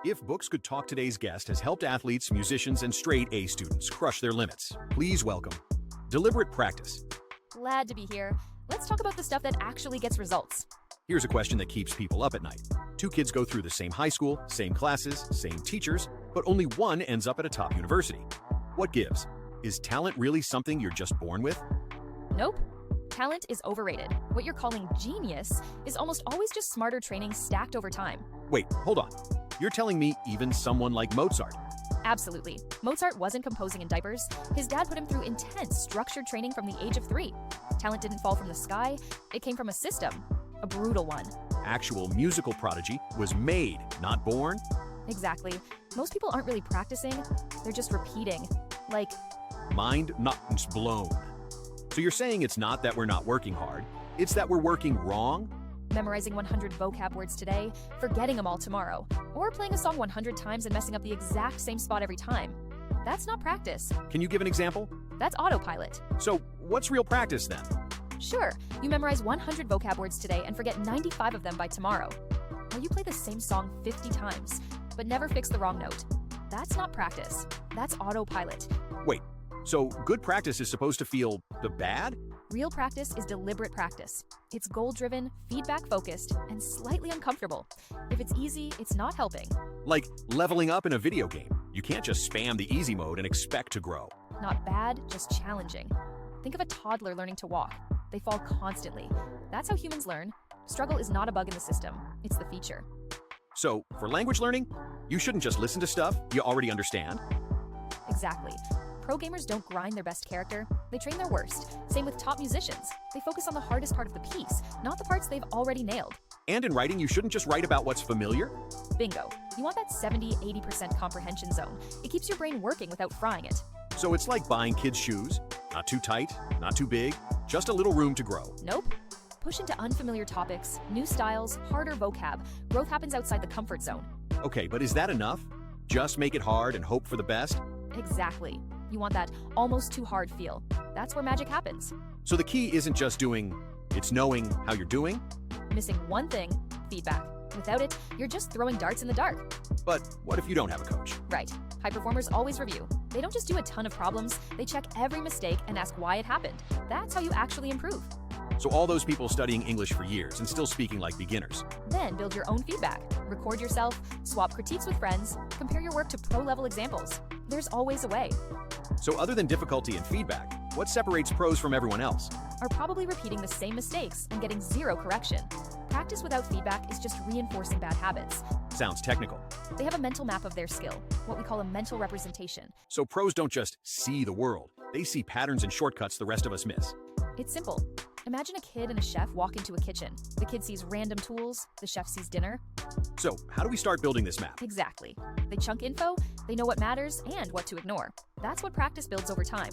If Books Could Talk, today's guest has helped athletes, musicians, and straight A students crush their limits. Please welcome Deliberate Practice. Glad to be here. Let's talk about the stuff that actually gets results. Here's a question that keeps people up at night. Two kids go through the same high school, same classes, same teachers, but only one ends up at a top university. What gives? Is talent really something you're just born with? Nope. Talent is overrated. What you're calling genius is almost always just smarter training stacked over time. Wait, hold on. You're telling me even someone like Mozart? Absolutely. Mozart wasn't composing in diapers. His dad put him through intense, structured training from the age of 3. Talent didn't fall from the sky. It came from a system. A brutal one. Actual musical prodigy was made, not born? Exactly. Most people aren't really practicing. They're just repeating. Like, Mind not blown. So you're saying it's not that we're not working hard, it's that we're working wrong? memorizing 100 vocab words today, forgetting them all tomorrow, or playing a song 100 times and messing up the exact same spot every time. That's not practice. Can you give an example? That's autopilot. So what's real practice then? Sure, you memorize 100 vocab words today and forget 95 of them by tomorrow. Or you play the same song 50 times, but never fix the wrong note. That's not practice. That's autopilot. Wait, so good practice is supposed to feel the bad? Real practice is deliberate practice. It's goal-driven, feedback-focused, and slightly uncomfortable. If it's easy, it's not helping. Like leveling up in a video game. You can't just spam the easy mode and expect to grow. Not bad, just challenging. Think of a toddler learning to walk. They fall constantly. That's how humans learn. Struggle is not a bug in the system. It's the feature. So, for language learning, you shouldn't just listen to stuff you already understand. Exactly. Pro gamers don't grind their best character, they train their worst. Same with top musicians. They focus on the hardest part of the piece, not the parts they've already nailed. And in writing, you shouldn't just write about what's familiar. Bingo. You want that 70-80% comprehension zone. It keeps your brain working without frying it. So it's like buying kids' shoes. Not too tight, not too big, just a little room to grow. Nope. Push into unfamiliar topics, new styles, harder vocab. Growth happens outside the comfort zone. Okay, but is that enough? Just make it hard and hope for the best? Exactly. You want that almost too hard feel. That's where magic happens. So the key isn't just doing, it's knowing how you're doing? Missing one thing, feedback. Without it, you're just throwing darts in the dark. But what if you don't have a coach? Right. High performers always review. They don't just do a ton of problems, they check every mistake and ask why it happened. That's how you actually improve. So all those people studying English for years and still speaking like beginners. Then build your own feedback. Record yourself, swap critiques with friends, compare your work to pro-level examples. There's always a way. So other than difficulty and feedback, what separates pros from everyone else? Are probably repeating the same mistakes and getting zero correction. Practice without feedback is just reinforcing bad habits. Sounds technical. They have a mental map of their skill, what we call a mental representation. So pros don't just see the world. They see patterns and shortcuts the rest of us miss. It's simple. Imagine a kid and a chef walk into a kitchen. The kid sees random tools, the chef sees dinner. So how do we start building this map? Exactly. They chunk info, they know what matters and what to ignore. That's what practice builds over time.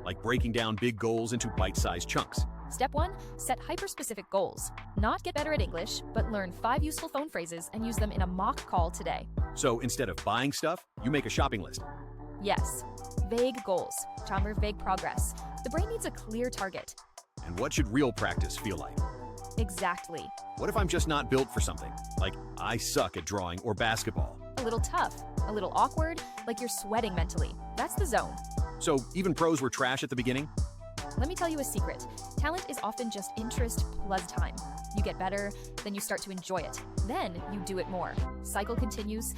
Like breaking down big goals into bite-sized chunks. Step 1, set hyper-specific goals. Not get better at English, but learn 5 useful phone phrases and use them in a mock call today. So instead of buying stuff, you make a shopping list. Yes. Vague goals. Chandler, vague progress. The brain needs a clear target. And what should real practice feel like? Exactly. What if I'm just not built for something? Like I suck at drawing or basketball. A little tough, a little awkward, like you're sweating mentally. That's the zone. So even pros were trash at the beginning? Let me tell you a secret. Talent is often just interest plus time. You get better, then you start to enjoy it. Then you do it more. Cycle continues.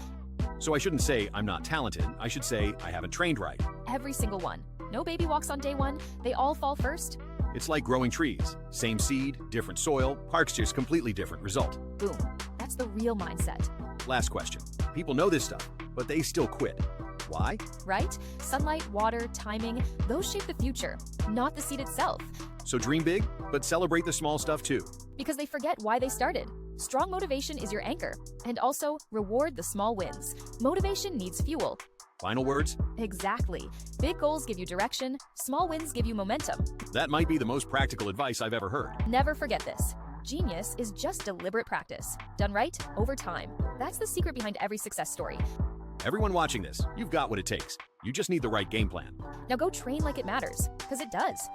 So I shouldn't say I'm not talented. I should say I haven't trained right. Every single one. No baby walks on day 1. They all fall first. It's like growing trees. Same seed, different soil, parks just completely different result. Boom. That's the real mindset. Last question. People know this stuff, but they still quit. Why? Right? Sunlight, water, timing, those shape the future, not the seed itself. So dream big, but celebrate the small stuff too. Because they forget why they started. Strong motivation is your anchor. And also, reward the small wins. Motivation needs fuel. Final words? Exactly. Big goals give you direction, small wins give you momentum. That might be the most practical advice I've ever heard. Never forget this. Genius is just deliberate practice. Done right, over time. That's the secret behind every success story. Everyone watching this, you've got what it takes. You just need the right game plan. Now go train like it matters, because it does.